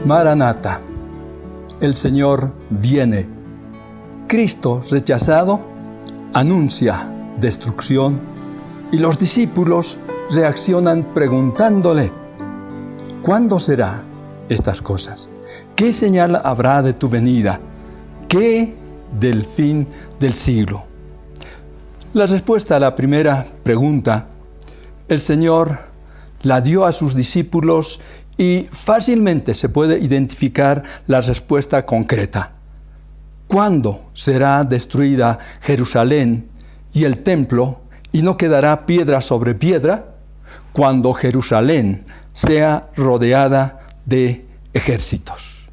Maranatha. El Señor viene. Cristo rechazado anuncia destrucción y los discípulos reaccionan preguntándole: ¿cuándo será estas cosas? ¿Qué señal habrá de tu venida? ¿Qué del fin del siglo? La respuesta a la primera pregunta, el Señor la dio a sus discípulos y fácilmente se puede identificar la respuesta concreta. ¿Cuándo será destruida Jerusalén y el templo y no quedará piedra sobre piedra? Cuando Jerusalén sea rodeada de ejércitos.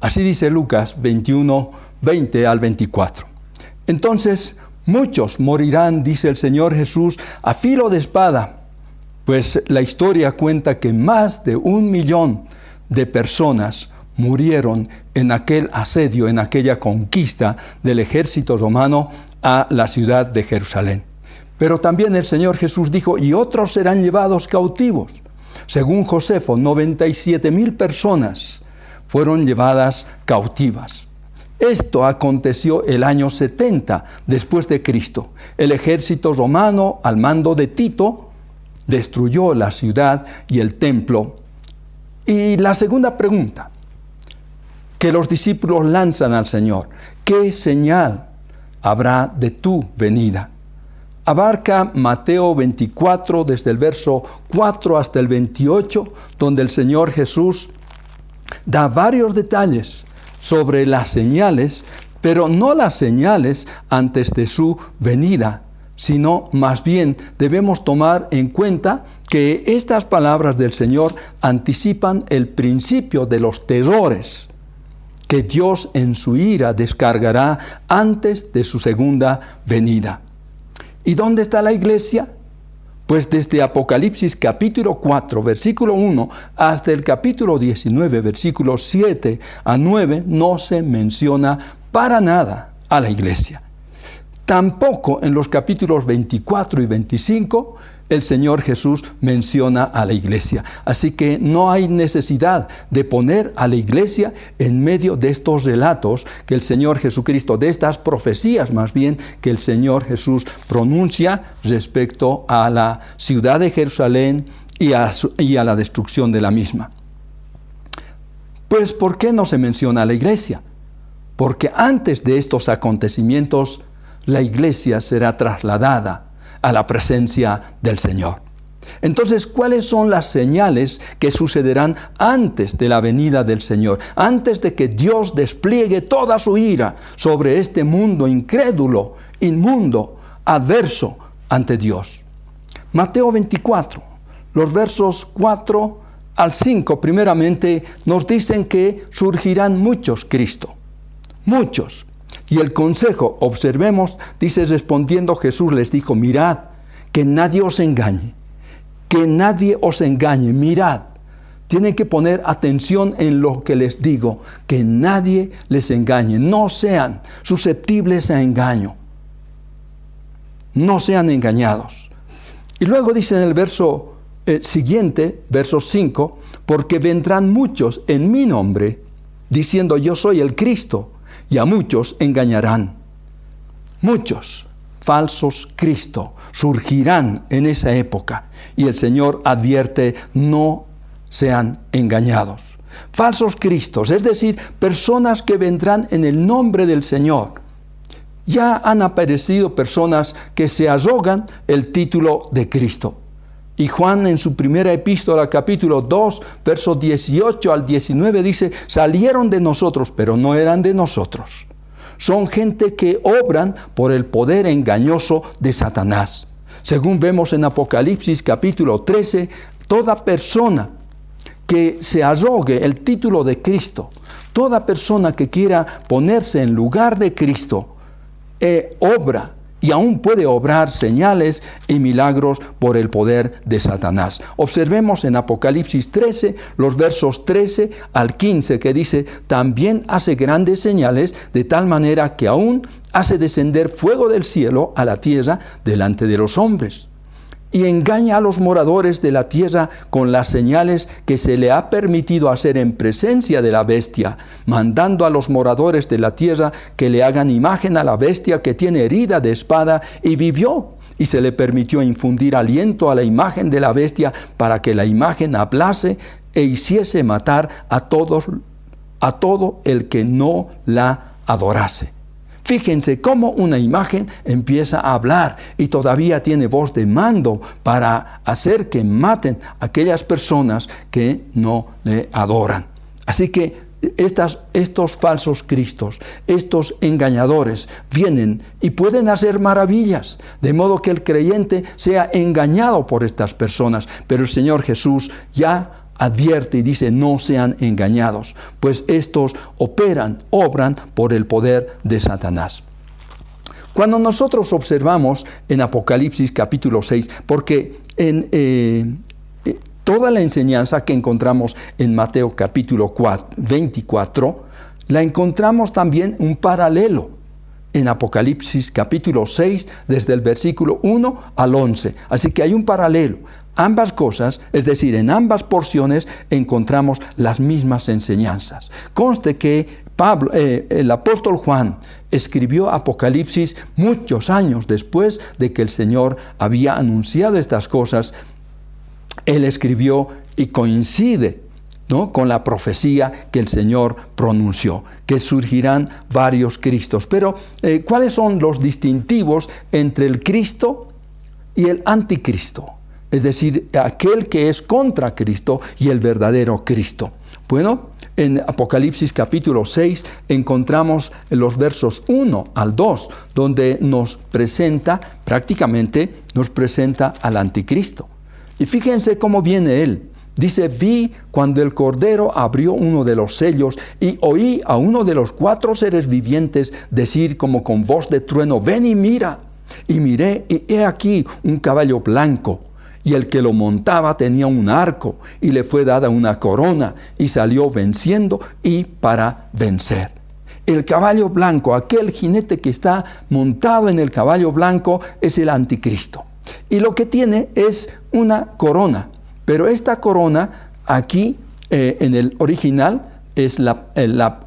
Así dice Lucas 21, 20 al 24. Entonces muchos morirán, dice el Señor Jesús, a filo de espada, pues la historia cuenta que más de 1 millón de personas murieron en aquel asedio, en aquella conquista del ejército romano a la ciudad de Jerusalén. Pero también el Señor Jesús dijo: y otros serán llevados cautivos. Según Josefo, 97,000 personas fueron llevadas cautivas. Esto aconteció el año 70 después de Cristo. El ejército romano, al mando de Tito, destruyó la ciudad y el templo. Y la segunda pregunta que los discípulos lanzan al Señor: ¿qué señal habrá de tu venida? Abarca Mateo 24, desde el verso 4 hasta el 28, donde el Señor Jesús da varios detalles sobre las señales, pero no las señales antes de su venida, sino más bien debemos tomar en cuenta que estas palabras del Señor anticipan el principio de los terrores que Dios en su ira descargará antes de su segunda venida. ¿Y dónde está la iglesia? Pues desde Apocalipsis capítulo 4, versículo 1, hasta el capítulo 19, versículos 7 a 9, no se menciona para nada a la iglesia. Tampoco en los capítulos 24 y 25 el Señor Jesús menciona a la iglesia. Así que no hay necesidad de poner a la iglesia en medio de estos relatos que el Señor Jesucristo, de estas profecías más bien, que el Señor Jesús pronuncia respecto a la ciudad de Jerusalén y a la destrucción de la misma. Pues, ¿por qué no se menciona a la iglesia? Porque antes de estos acontecimientos, la iglesia será trasladada a la presencia del Señor. Entonces, ¿cuáles son las señales que sucederán antes de la venida del Señor? Antes de que Dios despliegue toda su ira sobre este mundo incrédulo, inmundo, adverso ante Dios. Mateo 24, los versos 4 al 5, primeramente, nos dicen que surgirán muchos Cristo. Muchos. Y el consejo, observemos, dice: respondiendo Jesús les dijo: mirad, que nadie os engañe, mirad. Tienen que poner atención en lo que les digo, que nadie les engañe, no sean susceptibles a engaño, no sean engañados. Y luego dice en el verso siguiente, verso 5, porque vendrán muchos en mi nombre, diciendo: yo soy el Cristo, y a muchos engañarán. Muchos falsos Cristo surgirán en esa época, y el Señor advierte: no sean engañados. Falsos Cristos, es decir, personas que vendrán en el nombre del Señor. Ya han aparecido personas que se arrogan el título de Cristo. Y Juan en su primera epístola, capítulo 2, versos 18 al 19, dice: salieron de nosotros, pero no eran de nosotros. Son gente que obran por el poder engañoso de Satanás. Según vemos en Apocalipsis, capítulo 13, toda persona que se arrogue el título de Cristo, toda persona que quiera ponerse en lugar de Cristo, obra y aún puede obrar señales y milagros por el poder de Satanás. Observemos en Apocalipsis 13, los versos 13 al 15, que dice: también hace grandes señales, de tal manera que aún hace descender fuego del cielo a la tierra delante de los hombres. y engaña a los moradores de la tierra con las señales que se le ha permitido hacer en presencia de la bestia, mandando a los moradores de la tierra que le hagan imagen a la bestia que tiene herida de espada y vivió. Y se le permitió infundir aliento a la imagen de la bestia para que la imagen hablase e hiciese matar a todo el que no la adorase. Fíjense cómo una imagen empieza a hablar y todavía tiene voz de mando para hacer que maten a aquellas personas que no le adoran. Así que estos falsos cristos, estos engañadores, vienen y pueden hacer maravillas, de modo que el creyente sea engañado por estas personas. Pero el Señor Jesús ya advierte y dice: no sean engañados, pues estos obran por el poder de Satanás. Cuando nosotros observamos en Apocalipsis capítulo 6, porque toda la enseñanza que encontramos en Mateo capítulo 24, la encontramos también un paralelo en Apocalipsis capítulo 6, desde el versículo 1 al 11. Así que hay un paralelo. Ambas cosas, es decir, en ambas porciones encontramos las mismas enseñanzas. Conste que el apóstol Juan escribió Apocalipsis muchos años después de que el Señor había anunciado estas cosas. Él escribió y coincide, ¿no?, con la profecía que el Señor pronunció, que surgirán varios Cristos. Pero, ¿cuáles son los distintivos entre el Cristo y el anticristo? Es decir, aquel que es contra Cristo y el verdadero Cristo. Bueno, en Apocalipsis capítulo 6 encontramos los versos 1 al 2, donde prácticamente nos presenta al anticristo. Y fíjense cómo viene él. Dice: vi cuando el Cordero abrió uno de los sellos y oí a uno de los 4 seres vivientes decir como con voz de trueno: ven y mira. Y miré, y he aquí un caballo blanco, y el que lo montaba tenía un arco, y le fue dada una corona, y salió venciendo y para vencer. El caballo blanco, aquel jinete que está montado en el caballo blanco, es el anticristo. Y lo que tiene es una corona. Pero esta corona, aquí en el original,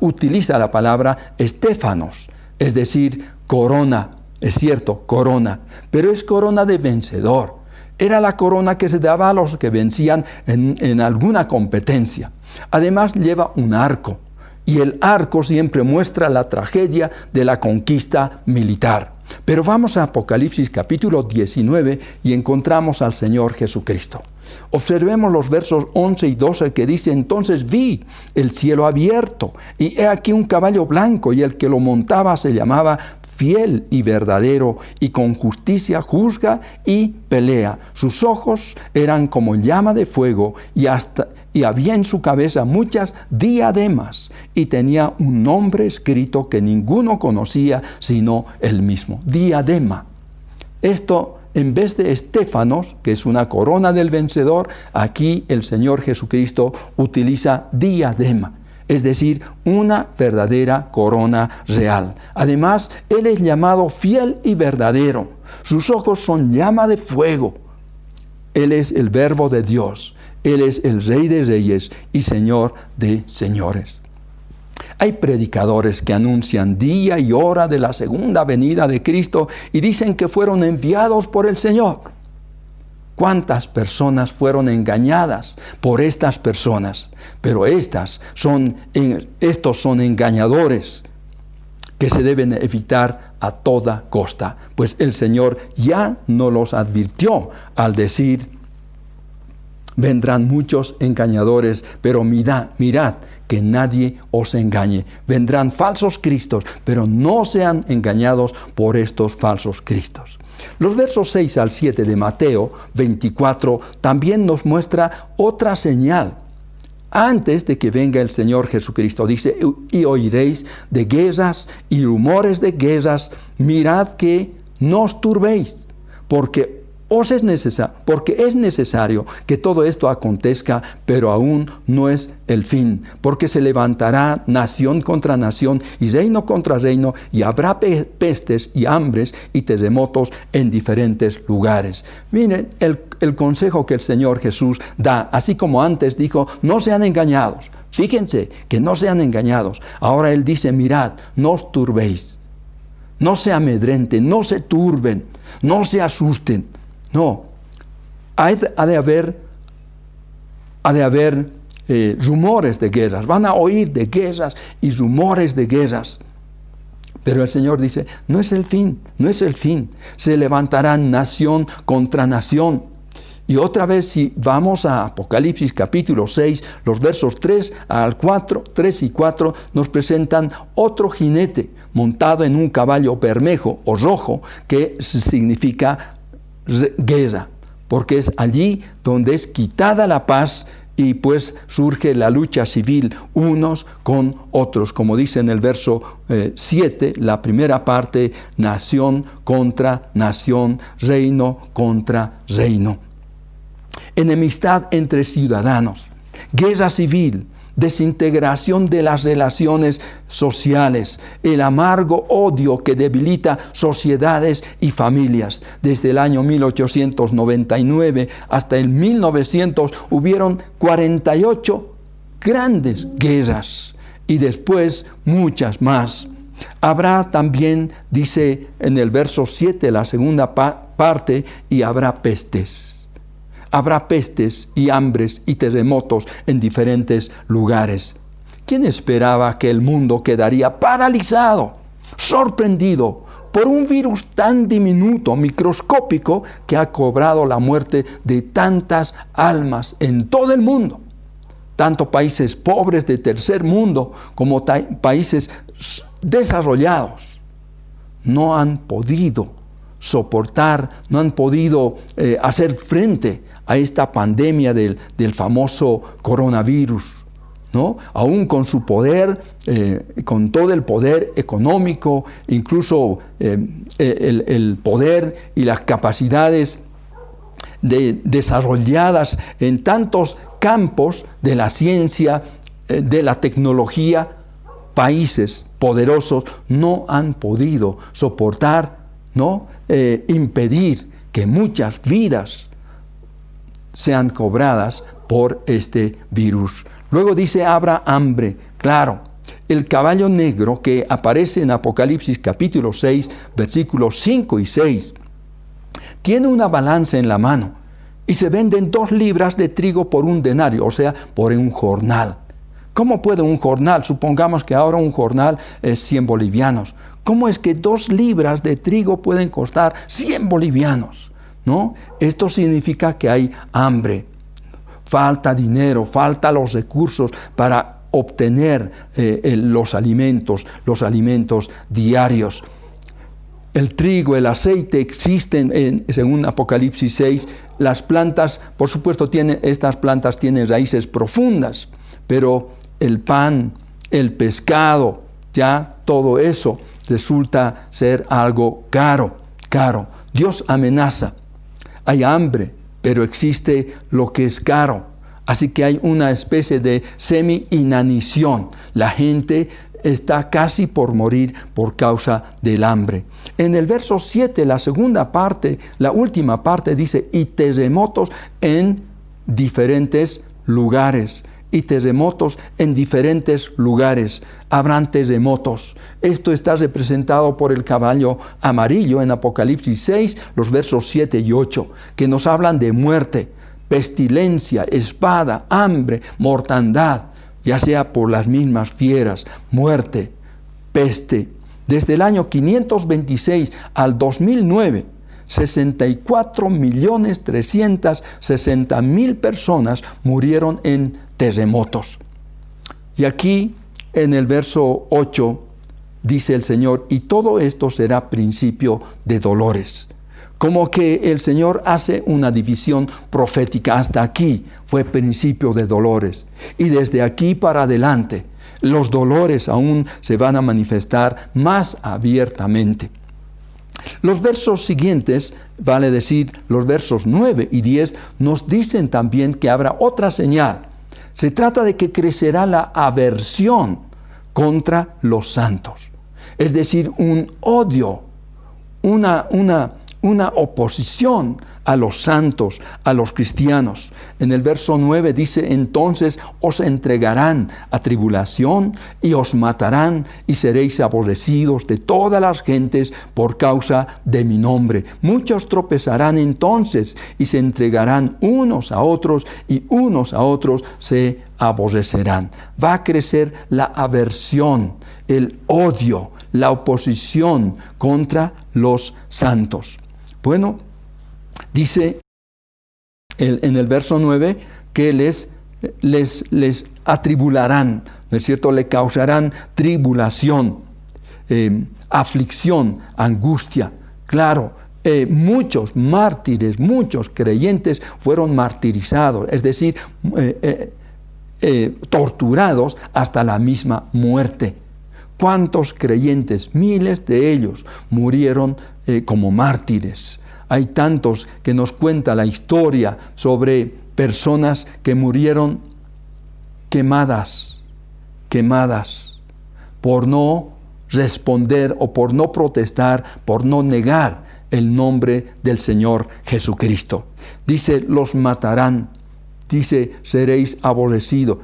utiliza la palabra estéfanos, es decir, corona. Es cierto, corona, pero es corona de vencedor. Era la corona que se daba a los que vencían en alguna competencia. Además lleva un arco, y el arco siempre muestra la tragedia de la conquista militar. Pero vamos a Apocalipsis capítulo 19 y encontramos al Señor Jesucristo. Observemos los versos 11 y 12 que dice: entonces vi el cielo abierto, y he aquí un caballo blanco, y el que lo montaba se llamaba Fiel y Verdadero, y con justicia juzga y pelea. Sus ojos eran como llama de fuego, y había en su cabeza muchas diademas, y tenía un nombre escrito que ninguno conocía sino él mismo. Diadema. Esto, en vez de estéfanos, que es una corona del vencedor, aquí el Señor Jesucristo utiliza diadema, es decir, una verdadera corona real. Además, Él es llamado fiel y verdadero. Sus ojos son llama de fuego. Él es el Verbo de Dios. Él es el Rey de Reyes y Señor de Señores. Hay predicadores que anuncian día y hora de la segunda venida de Cristo y dicen que fueron enviados por el Señor. ¿Cuántas personas fueron engañadas por estas personas? Pero estos son engañadores que se deben evitar a toda costa, pues el Señor ya nos los advirtió al decir: vendrán muchos engañadores, pero mirad que nadie os engañe. Vendrán falsos cristos, pero no sean engañados por estos falsos cristos. Los versos 6 al 7 de Mateo 24 también nos muestra otra señal. Antes de que venga el Señor Jesucristo, dice: y oiréis de guerras y rumores de guerras, mirad que no os turbéis, porque porque es necesario que todo esto acontezca, pero aún no es el fin, porque se levantará nación contra nación y reino contra reino, y habrá pestes y hambres y terremotos en diferentes lugares. Miren el consejo que el Señor Jesús da, así como antes dijo, no sean engañados. Fíjense que no sean engañados. Ahora Él dice, mirad, no os turbéis, no se amedrenten, no se turben, no se asusten. No, ha de haber rumores de guerras, van a oír de guerras y rumores de guerras. Pero el Señor dice, no es el fin, no es el fin. Se levantarán nación contra nación. Y otra vez, si vamos a Apocalipsis capítulo 6, los versos 3 y 4, nos presentan otro jinete montado en un caballo bermejo o rojo, que significa guerra, porque es allí donde es quitada la paz y pues surge la lucha civil unos con otros, como dice en el verso 7, la primera parte, nación contra nación, reino contra reino. Enemistad entre ciudadanos, guerra civil, desintegración de las relaciones sociales, el amargo odio que debilita sociedades y familias. Desde el año 1899 hasta el 1900 hubieron 48 grandes guerras y después muchas más. Habrá también, dice en el verso 7, la segunda parte, y habrá pestes. Habrá pestes y hambres y terremotos en diferentes lugares. ¿Quién esperaba que el mundo quedaría paralizado, sorprendido por un virus tan diminuto, microscópico, que ha cobrado la muerte de tantas almas en todo el mundo? Tanto países pobres de tercer mundo como países desarrollados no han podido soportar, no han podido hacer frente a esta pandemia del famoso coronavirus, ¿no? Aún con su poder, con todo el poder económico, incluso el poder y las capacidades desarrolladas en tantos campos de la ciencia, de la tecnología, países poderosos no han podido soportar, ¿no? Impedir que muchas vidas sean cobradas por este virus. Luego dice, habrá hambre. Claro, el caballo negro que aparece en Apocalipsis capítulo 6, versículos 5 y 6, tiene una balanza en la mano y se venden 2 libras de trigo por un denario, o sea, por un jornal. ¿Cómo puede un jornal? Supongamos que ahora un jornal es 100 bolivianos. ¿Cómo es que 2 libras de trigo pueden costar 100 bolivianos? ¿No? Esto significa que hay hambre, falta dinero, falta los recursos para obtener los alimentos diarios. El trigo, el aceite existen según Apocalipsis 6. Las plantas, por supuesto, estas plantas tienen raíces profundas, pero el pan, el pescado, ya todo eso resulta ser algo caro. Dios amenaza. Hay hambre, pero existe lo que es caro. Así que hay una especie de semi-inanición. La gente está casi por morir por causa del hambre. En el verso 7, la segunda parte, la última parte dice, y terremotos en diferentes lugares. Y terremotos en diferentes lugares. Habrán terremotos. Esto está representado por el caballo amarillo en Apocalipsis 6, los versos 7 y 8, que nos hablan de muerte, pestilencia, espada, hambre, mortandad, ya sea por las mismas fieras, muerte, peste. Desde el año 526 al 2009, 64.360.000 personas murieron en terremotos. Y aquí en el verso 8 dice el Señor, y todo esto será principio de dolores. Como que el Señor hace una división profética. Hasta aquí fue principio de dolores. Y desde aquí para adelante, los dolores aún se van a manifestar más abiertamente. Los versos siguientes, vale decir, los versos 9 y 10, nos dicen también que habrá otra señal. Se trata de que crecerá la aversión contra los santos. Es decir, un odio, una oposición a los santos, a los cristianos. En el verso 9 dice: entonces os entregarán a tribulación y os matarán y seréis aborrecidos de todas las gentes por causa de mi nombre. Muchos tropezarán entonces y se entregarán unos a otros y unos a otros se aborrecerán. Va a crecer la aversión, el odio, la oposición contra los santos. Bueno, dice en el verso 9 que les atribularán, ¿no es cierto? Le causarán tribulación, aflicción, angustia. Claro, muchos mártires, muchos creyentes fueron martirizados, es decir, torturados hasta la misma muerte. ¿Cuántos creyentes? Miles de ellos murieron como mártires. Hay tantos que nos cuenta la historia sobre personas que murieron quemadas por no responder o por no protestar, por no negar el nombre del Señor Jesucristo. Dice, los matarán. Dice, seréis aborrecidos.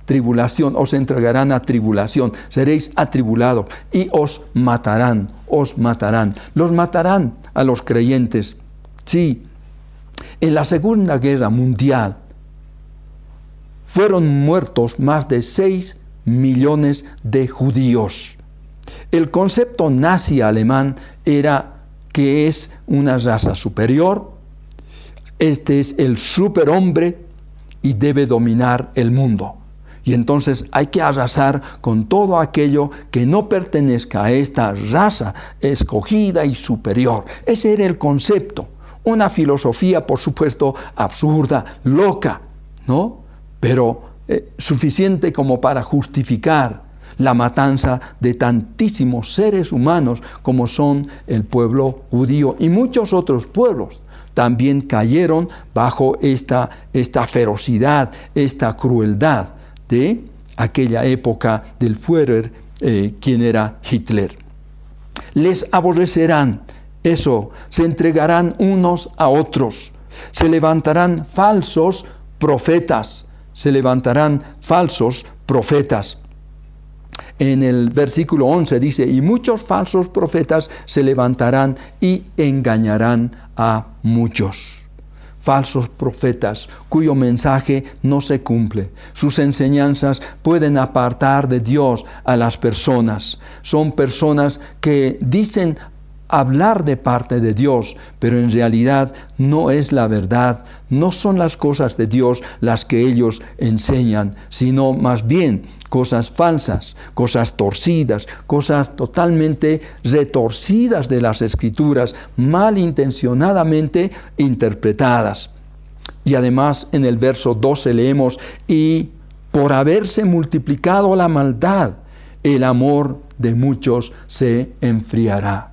Tribulación, os entregarán a tribulación, seréis atribulados y os matarán. Los matarán a los creyentes. Sí, en la Segunda Guerra Mundial fueron muertos más de 6 millones de judíos. El concepto nazi alemán era que es una raza superior, este es el superhombre y debe dominar el mundo. Y entonces hay que arrasar con todo aquello que no pertenezca a esta raza escogida y superior. Ese era el concepto. Una filosofía, por supuesto, absurda, loca, ¿no? Pero suficiente como para justificar la matanza de tantísimos seres humanos como son el pueblo judío y muchos otros pueblos. También cayeron bajo esta ferocidad, esta crueldad de aquella época del Führer, quien era Hitler. Les aborrecerán, se entregarán unos a otros, se levantarán falsos profetas. En el versículo 11 dice, y muchos falsos profetas se levantarán y engañarán a muchos. Falsos profetas cuyo mensaje no se cumple. Sus enseñanzas pueden apartar de Dios a las personas. Son personas que dicen hablar de parte de Dios, pero en realidad no es la verdad. No son las cosas de Dios las que ellos enseñan, sino más bien cosas falsas, cosas torcidas, cosas totalmente retorcidas de las Escrituras, malintencionadamente interpretadas. Y además en el verso 12 leemos, y por haberse multiplicado la maldad, el amor de muchos se enfriará.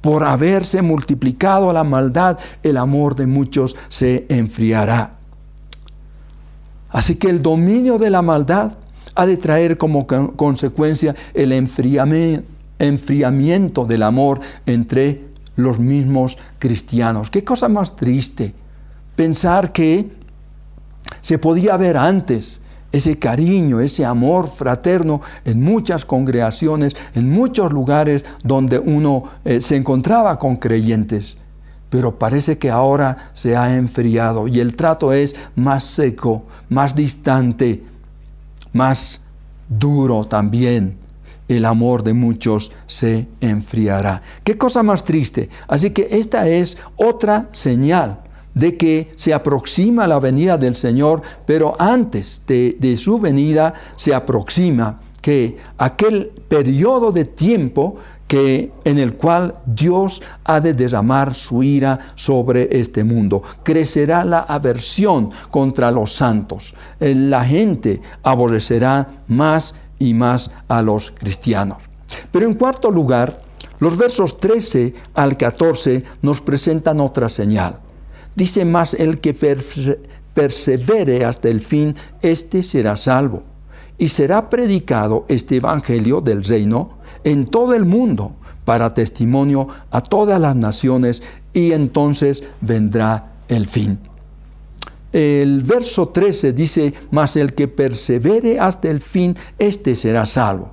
Por haberse multiplicado la maldad, el amor de muchos se enfriará. Así que el dominio de la maldad ha de traer como consecuencia el enfriamiento del amor entre los mismos cristianos. Qué cosa más triste pensar que se podía ver antes ese cariño, ese amor fraterno en muchas congregaciones, en muchos lugares donde uno se encontraba con creyentes. Pero parece que ahora se ha enfriado y el trato es más seco, más distante, más duro también. El amor de muchos se enfriará. ¿Qué cosa más triste? Así que esta es otra señal de que se aproxima la venida del Señor, pero antes de su venida se aproxima que aquel periodo de tiempo en el cual Dios ha de derramar su ira sobre este mundo. Crecerá la aversión contra los santos. La gente aborrecerá más y más a los cristianos. Pero en cuarto lugar, Los versos 13 al 14 nos presentan otra señal. Dice: mas el que persevere hasta el fin, éste será salvo. Y será predicado este evangelio del reino en todo el mundo, para testimonio a todas las naciones, y entonces vendrá el fin. El verso 13 dice: mas el que persevere hasta el fin, éste será salvo.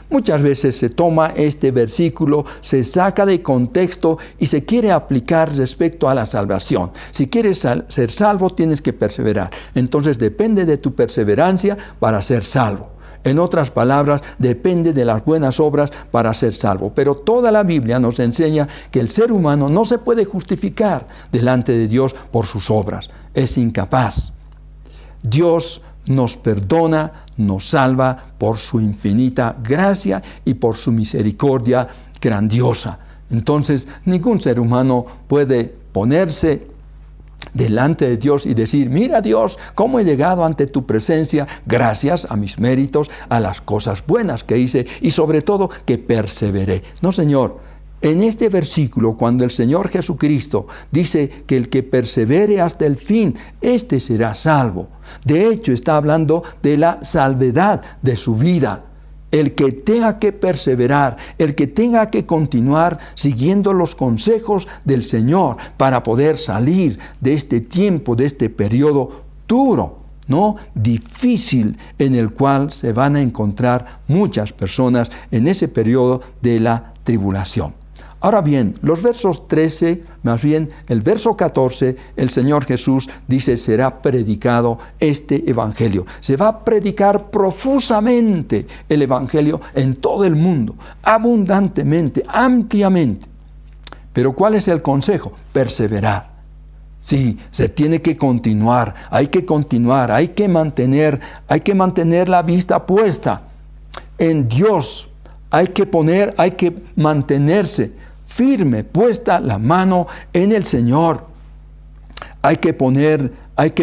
Muchas veces se toma este versículo, se saca de contexto y se quiere aplicar respecto a la salvación. Si quieres ser salvo, tienes que perseverar. Entonces depende de tu perseverancia para ser salvo. En otras palabras, depende de las buenas obras para ser salvo. Pero toda la Biblia nos enseña que el ser humano no se puede justificar delante de Dios por sus obras. Es incapaz. Dios nos perdona, nos salva por su infinita gracia y por su misericordia grandiosa. Entonces, ningún ser humano puede ponerse delante de Dios y decir: mira, Dios, cómo he llegado ante tu presencia gracias a mis méritos, a las cosas buenas que hice y sobre todo que perseveré. No, Señor. En este versículo, cuando el Señor Jesucristo dice que el que persevere hasta el fin, éste será salvo. De hecho, está hablando de la salvedad de su vida. El que tenga que perseverar, el que tenga que continuar siguiendo los consejos del Señor para poder salir de este tiempo, de este periodo duro, ¿no? Difícil, en el cual se van a encontrar muchas personas en ese periodo de la tribulación. Ahora bien, los versos 13, más bien el verso 14, el Señor Jesús dice: será predicado este evangelio. Se va a predicar profusamente el evangelio en todo el mundo, abundantemente, ampliamente. Pero ¿cuál es el consejo? Perseverar. Sí, se tiene que continuar, hay que mantener la vista puesta en Dios. Hay que mantenerse firme, puesta la mano en el Señor. Hay que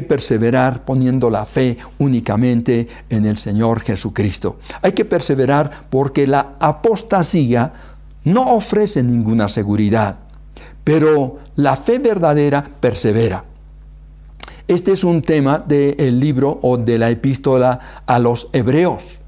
perseverar poniendo la fe únicamente en el Señor Jesucristo. Hay que perseverar porque la apostasía no ofrece ninguna seguridad, pero la fe verdadera persevera. Este es un tema del libro o de la epístola a los Hebreos,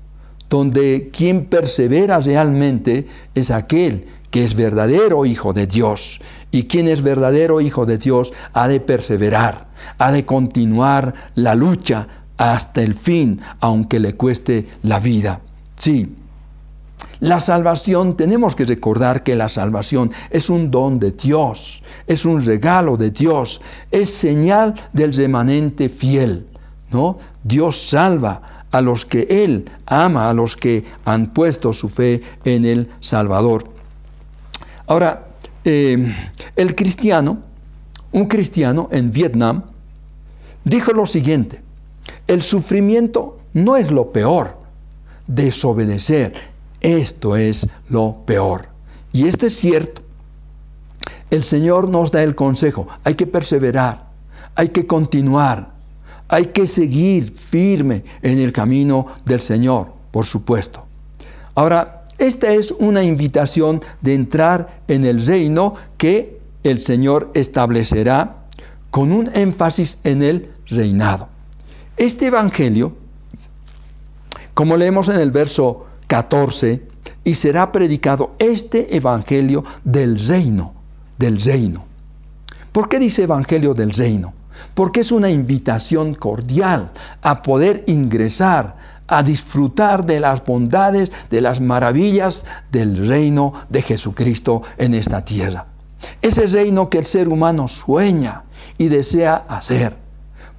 donde quien persevera realmente es aquel que es verdadero hijo de Dios. Y quien es verdadero hijo de Dios ha de perseverar, ha de continuar la lucha hasta el fin, aunque le cueste la vida. Sí, la salvación, tenemos que recordar que la salvación es un don de Dios, es un regalo de Dios, es señal del remanente fiel, ¿no? Dios salva a los que Él ama, a los que han puesto su fe en el Salvador. Ahora, un cristiano en Vietnam, dijo lo siguiente: el sufrimiento no es lo peor, desobedecer, esto es lo peor. Y esto es cierto. El Señor nos da el consejo: hay que perseverar, hay que continuar, hay que seguir firme en el camino del Señor, por supuesto. Ahora, esta es una invitación de entrar en el reino que el Señor establecerá, con un énfasis en el reinado. Este evangelio, como leemos en el verso 14, y será predicado este evangelio del reino. ¿Por qué dice evangelio del reino? Porque es una invitación cordial a poder ingresar, a disfrutar de las bondades, de las maravillas del reino de Jesucristo en esta tierra. Ese reino que el ser humano sueña y desea hacer.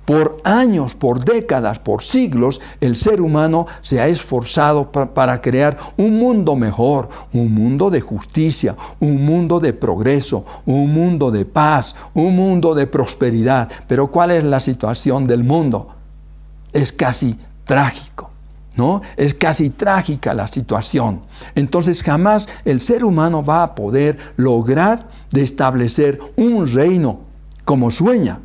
Por años, por décadas, por siglos, el ser humano se ha esforzado para crear un mundo mejor, un mundo de justicia, un mundo de progreso, un mundo de paz, un mundo de prosperidad. Pero ¿cuál es la situación del mundo? Es casi trágico, ¿no? Es casi trágica la situación. Entonces jamás el ser humano va a poder lograr de establecer un reino como sueña.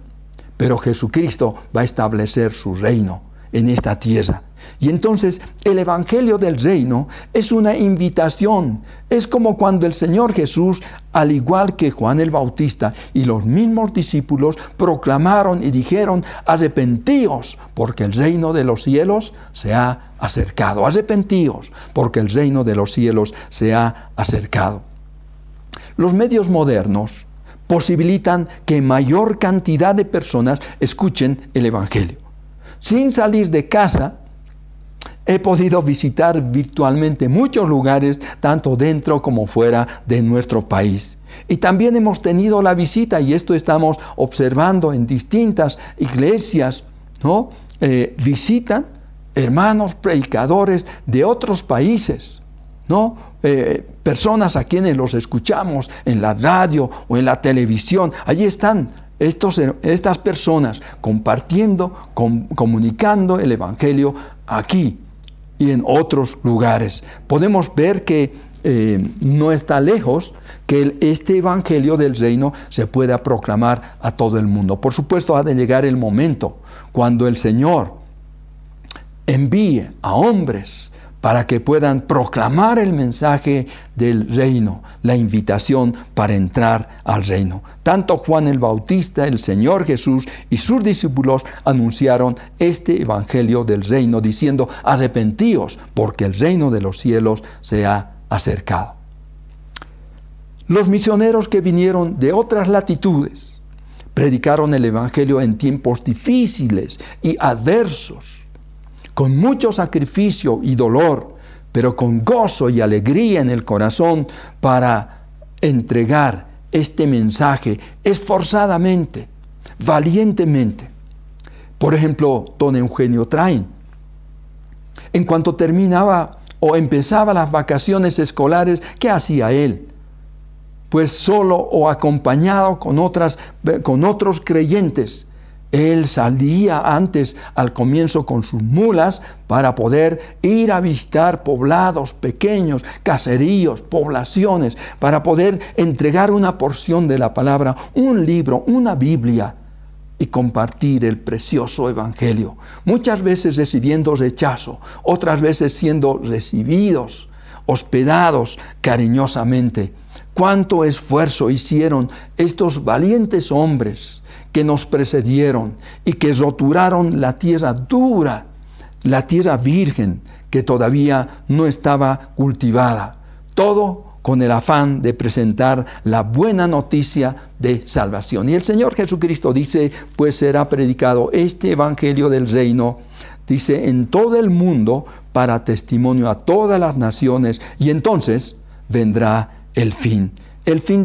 Pero Jesucristo va a establecer su reino en esta tierra. Y entonces el Evangelio del Reino es una invitación. Es como cuando el Señor Jesús, al igual que Juan el Bautista y los mismos discípulos, proclamaron y dijeron: arrepentíos, porque el reino de los cielos se ha acercado. Arrepentíos, porque el reino de los cielos se ha acercado. Los medios modernos posibilitan que mayor cantidad de personas escuchen el Evangelio. Sin salir de casa, he podido visitar virtualmente muchos lugares, tanto dentro como fuera de nuestro país. Y también hemos tenido la visita, y esto estamos observando en distintas iglesias, ¿no? Visitan hermanos predicadores de otros países, ¿no? Personas a quienes los escuchamos en la radio o en la televisión. Allí están estas personas compartiendo, comunicando el Evangelio aquí y en otros lugares. Podemos ver que no está lejos que este Evangelio del Reino se pueda proclamar a todo el mundo. Por supuesto, ha de llegar el momento cuando el Señor envíe a hombres para que puedan proclamar el mensaje del reino, la invitación para entrar al reino. Tanto Juan el Bautista, el Señor Jesús y sus discípulos anunciaron este Evangelio del reino, diciendo: arrepentíos, porque el reino de los cielos se ha acercado. Los misioneros que vinieron de otras latitudes predicaron el Evangelio en tiempos difíciles y adversos, con mucho sacrificio y dolor, pero con gozo y alegría en el corazón, para entregar este mensaje esforzadamente, valientemente. Por ejemplo, don Eugenio Train, en cuanto terminaba o empezaba las vacaciones escolares, ¿qué hacía él? Pues solo o acompañado con otros creyentes, él salía antes, al comienzo, con sus mulas para poder ir a visitar poblados pequeños, caseríos, poblaciones, para poder entregar una porción de la palabra, un libro, una Biblia, y compartir el precioso Evangelio. Muchas veces recibiendo rechazo, otras veces siendo recibidos, hospedados cariñosamente. Cuánto esfuerzo hicieron estos valientes hombres que nos precedieron y que roturaron la tierra dura, la tierra virgen que todavía no estaba cultivada. Todo con el afán de presentar la buena noticia de salvación. Y el Señor Jesucristo dice: pues será predicado este Evangelio del reino, dice, en todo el mundo, para testimonio a todas las naciones, y entonces vendrá el fin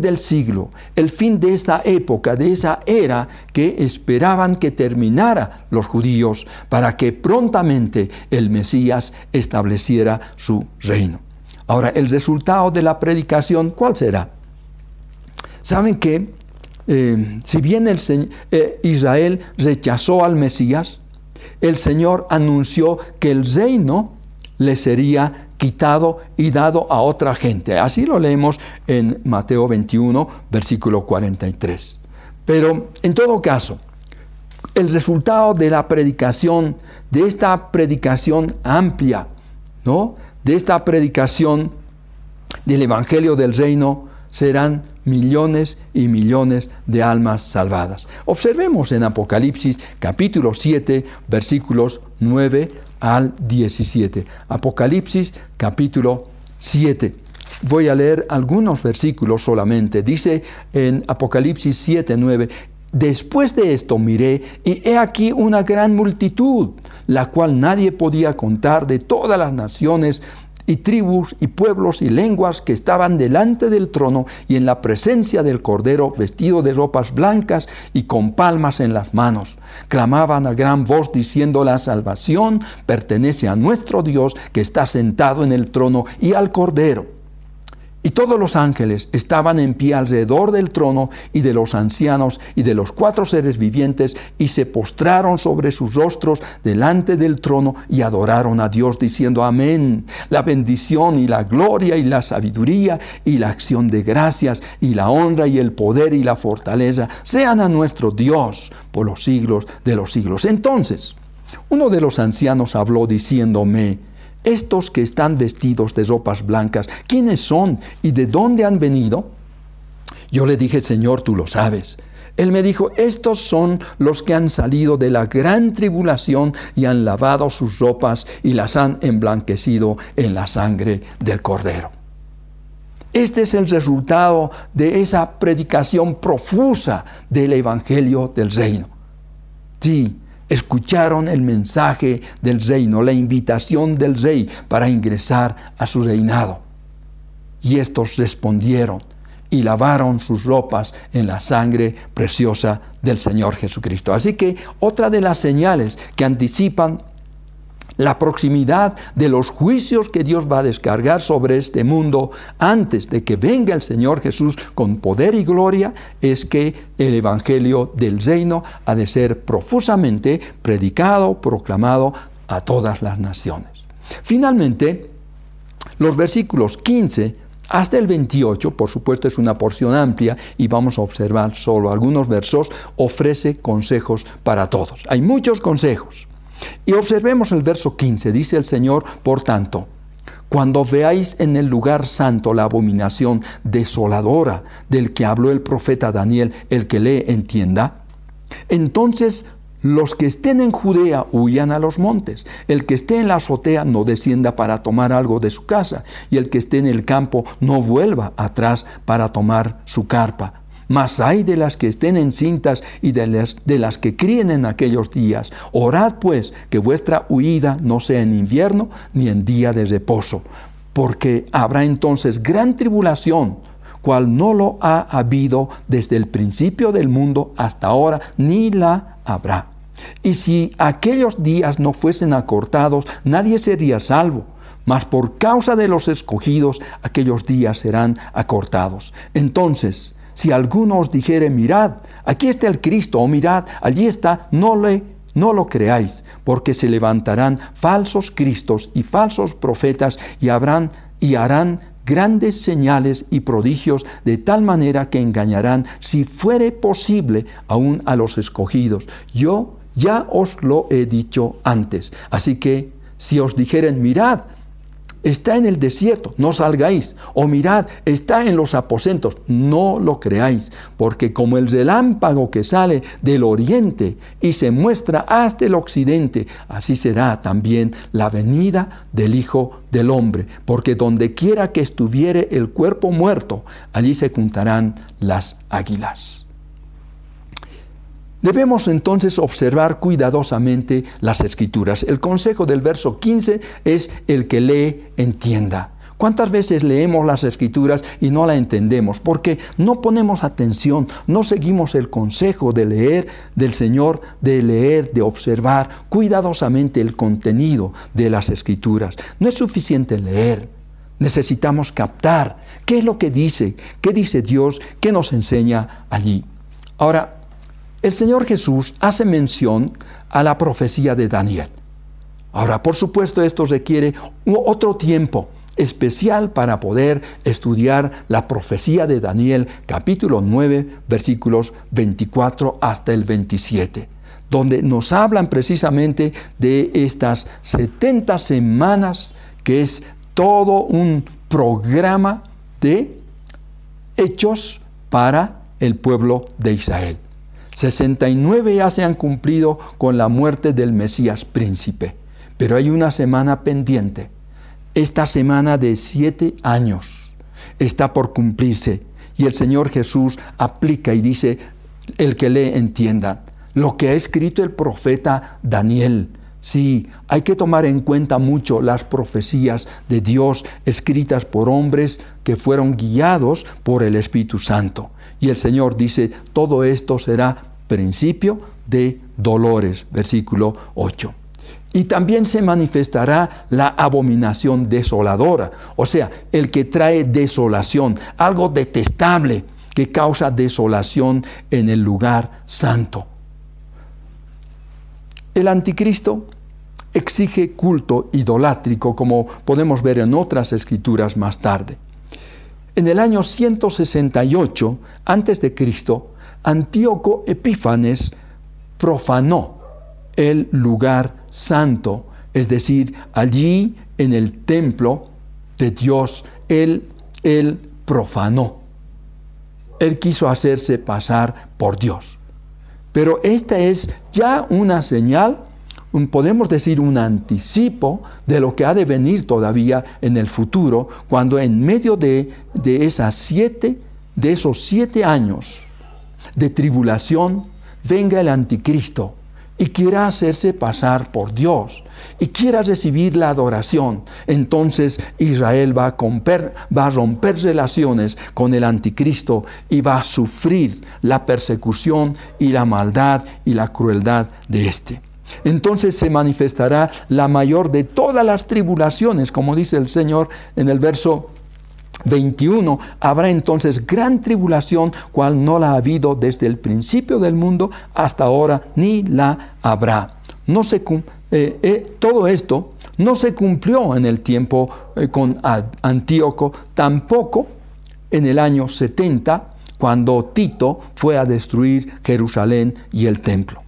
del siglo, el fin de esta época, de esa era que esperaban que terminara los judíos, para que prontamente el Mesías estableciera su reino. Ahora, el resultado de la predicación, ¿cuál será? ¿Saben que si bien Israel rechazó al Mesías, el Señor anunció que el reino le sería quitado y dado a otra gente? Así lo leemos en Mateo 21, versículo 43. Pero, en todo caso, el resultado de la predicación, de esta predicación amplia, ¿no?, de esta predicación del Evangelio del Reino, serán millones y millones de almas salvadas. Observemos en Apocalipsis capítulo 7, versículos 9 al 17. Apocalipsis capítulo 7. Voy a leer algunos versículos solamente. Dice en Apocalipsis 7, 9: después de esto miré, y he aquí una gran multitud, la cual nadie podía contar, de todas las naciones y tribus y pueblos y lenguas, que estaban delante del trono y en la presencia del Cordero, vestido de ropas blancas y con palmas en las manos. Clamaban a gran voz diciendo: la salvación pertenece a nuestro Dios, que está sentado en el trono, y al Cordero. Y todos los ángeles estaban en pie alrededor del trono y de los ancianos y de los 4 seres vivientes, y se postraron sobre sus rostros delante del trono y adoraron a Dios, diciendo: amén. La bendición y la gloria y la sabiduría y la acción de gracias y la honra y el poder y la fortaleza sean a nuestro Dios por los siglos de los siglos. Entonces, Uno de los ancianos habló diciéndome: estos que están vestidos de ropas blancas, ¿quiénes son y de dónde han venido? Yo le dije: Señor, tú lo sabes. Él me dijo: estos son los que han salido de la gran tribulación y han lavado sus ropas y las han emblanquecido en la sangre del Cordero. Este es el resultado de esa predicación profusa del Evangelio del Reino. Sí, escucharon el mensaje del reino, la invitación del rey para ingresar a su reinado. Y estos respondieron y lavaron sus ropas en la sangre preciosa del Señor Jesucristo. Así que otra de las señales que anticipan la proximidad de los juicios que Dios va a descargar sobre este mundo antes de que venga el Señor Jesús con poder y gloria es que el Evangelio del Reino ha de ser profusamente predicado, proclamado a todas las naciones. Finalmente, los versículos 15 hasta el 28, por supuesto es una porción amplia y vamos a observar solo algunos versos, ofrece consejos para todos. Hay muchos consejos. Y observemos el verso 15, dice el Señor: por tanto, cuando veáis en el lugar santo la abominación desoladora del que habló el profeta Daniel, el que lee entienda, entonces los que estén en Judea huyan a los montes, el que esté en la azotea no descienda para tomar algo de su casa, y el que esté en el campo no vuelva atrás para tomar su carpa. Mas hay de las que estén encintas y de las que críen en aquellos días. Orad pues que vuestra huida no sea en invierno ni en día de reposo, porque habrá entonces gran tribulación, cual no lo ha habido desde el principio del mundo hasta ahora, ni la habrá. Y si aquellos días no fuesen acortados, nadie sería salvo. Mas por causa de los escogidos, aquellos días serán acortados. Entonces, si alguno os dijere: mirad, aquí está el Cristo, o mirad, allí está, no lo creáis, porque se levantarán falsos cristos y falsos profetas y harán grandes señales y prodigios, de tal manera que engañarán, si fuere posible, aún a los escogidos. Yo ya os lo he dicho antes. Así que si os dijeren: mirad, está en el desierto, no salgáis, o mirad, está en los aposentos, no lo creáis, porque como el relámpago que sale del oriente y se muestra hasta el occidente, así será también la venida del Hijo del Hombre, porque donde quiera que estuviere el cuerpo muerto, allí se juntarán las águilas. Debemos entonces observar cuidadosamente las Escrituras. El consejo del verso 15 es: el que lee, entienda. ¿Cuántas veces leemos las Escrituras y no la entendemos? Porque no ponemos atención, no seguimos el consejo de leer del Señor, de observar cuidadosamente el contenido de las Escrituras. No es suficiente leer. Necesitamos captar qué es lo que dice, qué dice Dios, qué nos enseña allí. Ahora, el Señor Jesús hace mención a la profecía de Daniel. Ahora, por supuesto, esto requiere otro tiempo especial para poder estudiar la profecía de Daniel, capítulo 9, versículos 24 hasta el 27, donde nos hablan precisamente de estas 70 semanas, que es todo un programa de hechos para el pueblo de Israel. 69 ya se han cumplido con la muerte del Mesías príncipe, pero hay una semana pendiente. Esta semana de 7 años está por cumplirse, y el Señor Jesús aplica y dice: el que lee entienda. Lo que ha escrito el profeta Daniel. Sí, hay que tomar en cuenta mucho las profecías de Dios escritas por hombres que fueron guiados por el Espíritu Santo. Y el Señor dice: todo esto será principio de dolores, versículo 8. Y también se manifestará la abominación desoladora, o sea, el que trae desolación, algo detestable que causa desolación en el lugar santo. El anticristo exige culto idolátrico, como podemos ver en otras escrituras más tarde. En el año 168 a.C., Antíoco Epífanes profanó el lugar santo, es decir, allí en el templo de Dios, él profanó. Él quiso hacerse pasar por Dios. Pero esta es ya una señal, podemos decir un anticipo de lo que ha de venir todavía en el futuro, cuando en medio de esos 7 años de tribulación venga el anticristo y quiera hacerse pasar por Dios y quiera recibir la adoración. Entonces Israel va a romper relaciones con el anticristo y va a sufrir la persecución y la maldad y la crueldad de éste. Entonces se manifestará la mayor de todas las tribulaciones, como dice el Señor en el verso 21, habrá entonces gran tribulación, cual no la ha habido desde el principio del mundo hasta ahora, ni la habrá. Todo esto no se cumplió en el tiempo con Antíoco, tampoco en el año 70, cuando Tito fue a destruir Jerusalén y el templo.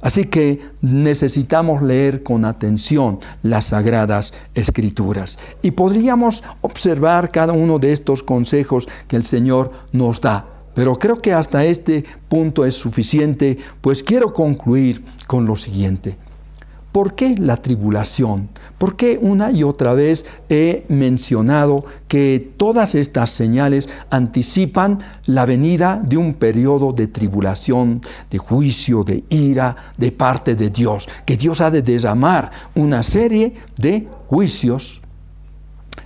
Así que necesitamos leer con atención las Sagradas Escrituras. Y podríamos observar cada uno de estos consejos que el Señor nos da. Pero creo que hasta este punto es suficiente, pues quiero concluir con lo siguiente. ¿Por qué la tribulación? ¿Por qué una y otra vez he mencionado que todas estas señales anticipan la venida de un periodo de tribulación, de juicio, de ira de parte de Dios? Que Dios ha de derramar una serie de juicios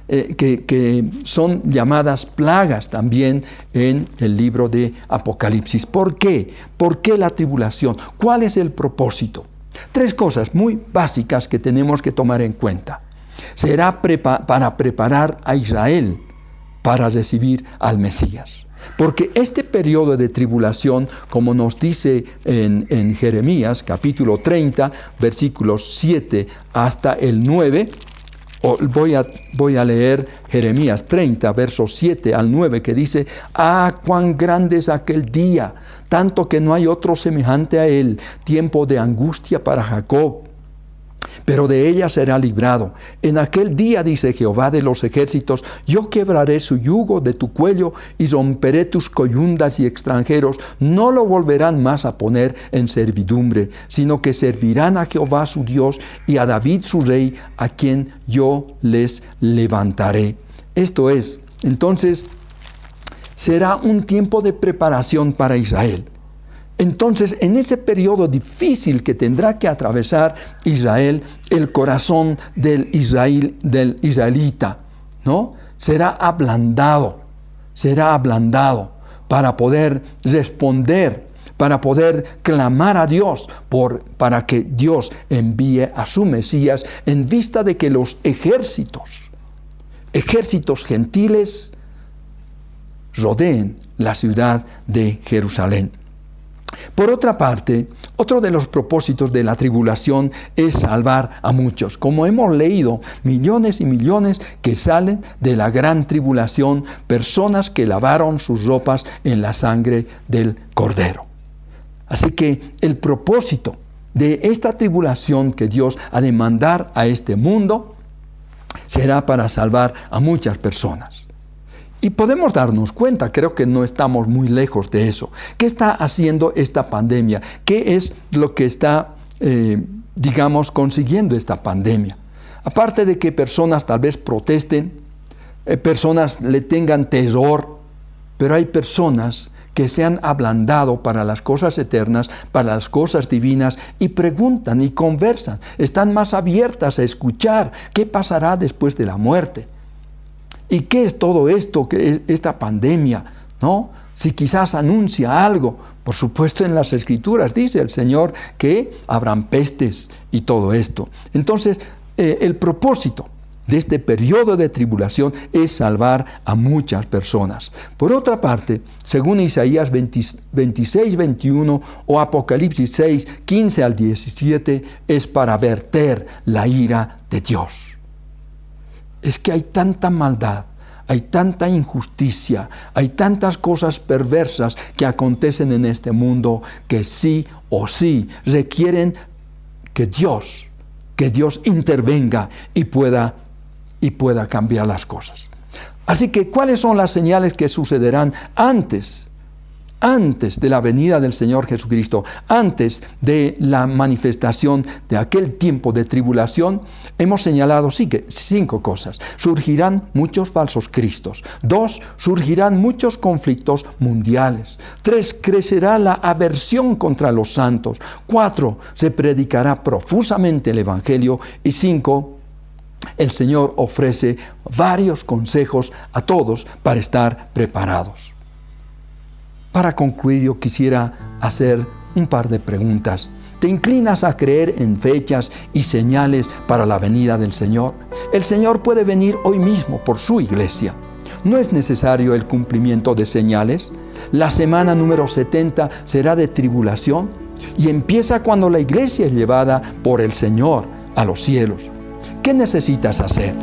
que son llamadas plagas también en el libro de Apocalipsis. ¿Por qué? ¿Por qué la tribulación? ¿Cuál es el propósito? 3 cosas muy básicas que tenemos que tomar en cuenta. Será para preparar a Israel para recibir al Mesías. Porque este periodo de tribulación, como nos dice en Jeremías, capítulo 30, versículos 7 hasta el 9, voy a leer Jeremías 30, versos 7 al 9, que dice: ¡Ah, cuán grande es aquel día! Tanto que no hay otro semejante a él, tiempo de angustia para Jacob, pero de ella será librado. En aquel día, dice Jehová de los ejércitos, yo quebraré su yugo de tu cuello y romperé tus coyundas, y extranjeros no lo volverán más a poner en servidumbre, sino que servirán a Jehová su Dios y a David su rey, a quien yo les levantaré. Esto es, entonces, será un tiempo de preparación para Israel. Entonces, en ese periodo difícil que tendrá que atravesar Israel, el corazón del israelita, ¿no?, será ablandado para poder responder, para poder clamar a Dios para que Dios envíe a su Mesías, en vista de que los ejércitos gentiles rodeen la ciudad de Jerusalén. Por otra parte, otro de los propósitos de la tribulación es salvar a muchos. Como hemos leído, millones y millones que salen de la gran tribulación, personas que lavaron sus ropas en la sangre del Cordero. Así que el propósito de esta tribulación que Dios ha de mandar a este mundo será para salvar a muchas personas. Y podemos darnos cuenta, creo que no estamos muy lejos de eso. ¿Qué está haciendo esta pandemia? ¿Qué es lo que está, consiguiendo esta pandemia? Aparte de que personas tal vez protesten, personas le tengan terror, pero hay personas que se han ablandado para las cosas eternas, para las cosas divinas, y preguntan y conversan. Están más abiertas a escuchar qué pasará después de la muerte. ¿Y qué es todo esto, que es esta pandemia, ¿no? Si quizás anuncia algo, por supuesto en las Escrituras dice el Señor que habrán pestes y todo esto. Entonces, el propósito de este periodo de tribulación es salvar a muchas personas. Por otra parte, según Isaías 26, 21 o Apocalipsis 6, 15 al 17, es para verter la ira de Dios. Es que hay tanta maldad, hay tanta injusticia, hay tantas cosas perversas que acontecen en este mundo que sí o sí requieren que Dios que Dios intervenga y pueda cambiar las cosas. Así que, ¿cuáles son las señales que sucederán antes de la venida del Señor Jesucristo, antes de la manifestación de aquel tiempo de tribulación? Hemos señalado 5 cosas. Surgirán muchos falsos cristos. 2, surgirán muchos conflictos mundiales. 3, crecerá la aversión contra los santos. 4, se predicará profusamente el Evangelio. Y 5, el Señor ofrece varios consejos a todos para estar preparados. Para concluir, yo quisiera hacer un par de preguntas. ¿Te inclinas a creer en fechas y señales para la venida del Señor? El Señor puede venir hoy mismo por su iglesia. ¿No es necesario el cumplimiento de señales? La semana número 70 será de tribulación y empieza cuando la iglesia es llevada por el Señor a los cielos. ¿Qué necesitas hacer?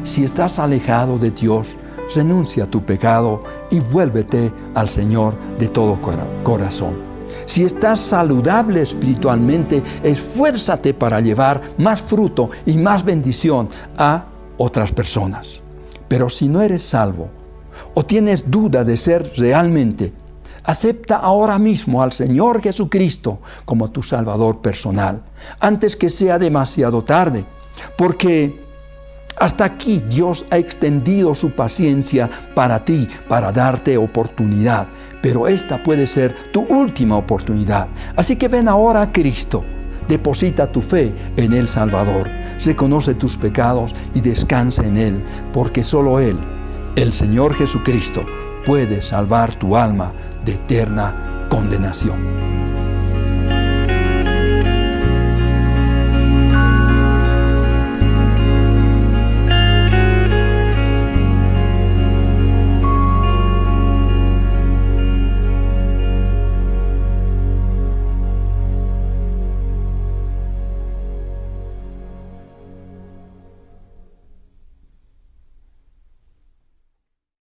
Si estás alejado de Dios, renuncia a tu pecado y vuélvete al Señor de todo corazón. Si estás saludable espiritualmente, esfuérzate para llevar más fruto y más bendición a otras personas. Pero si no eres salvo o tienes duda de ser realmente, acepta ahora mismo al Señor Jesucristo como tu Salvador personal, antes que sea demasiado tarde, porque hasta aquí Dios ha extendido su paciencia para ti, para darte oportunidad. Pero esta puede ser tu última oportunidad. Así que ven ahora a Cristo. Deposita tu fe en el Salvador. Reconoce tus pecados y descansa en Él, porque solo Él, el Señor Jesucristo, puede salvar tu alma de eterna condenación.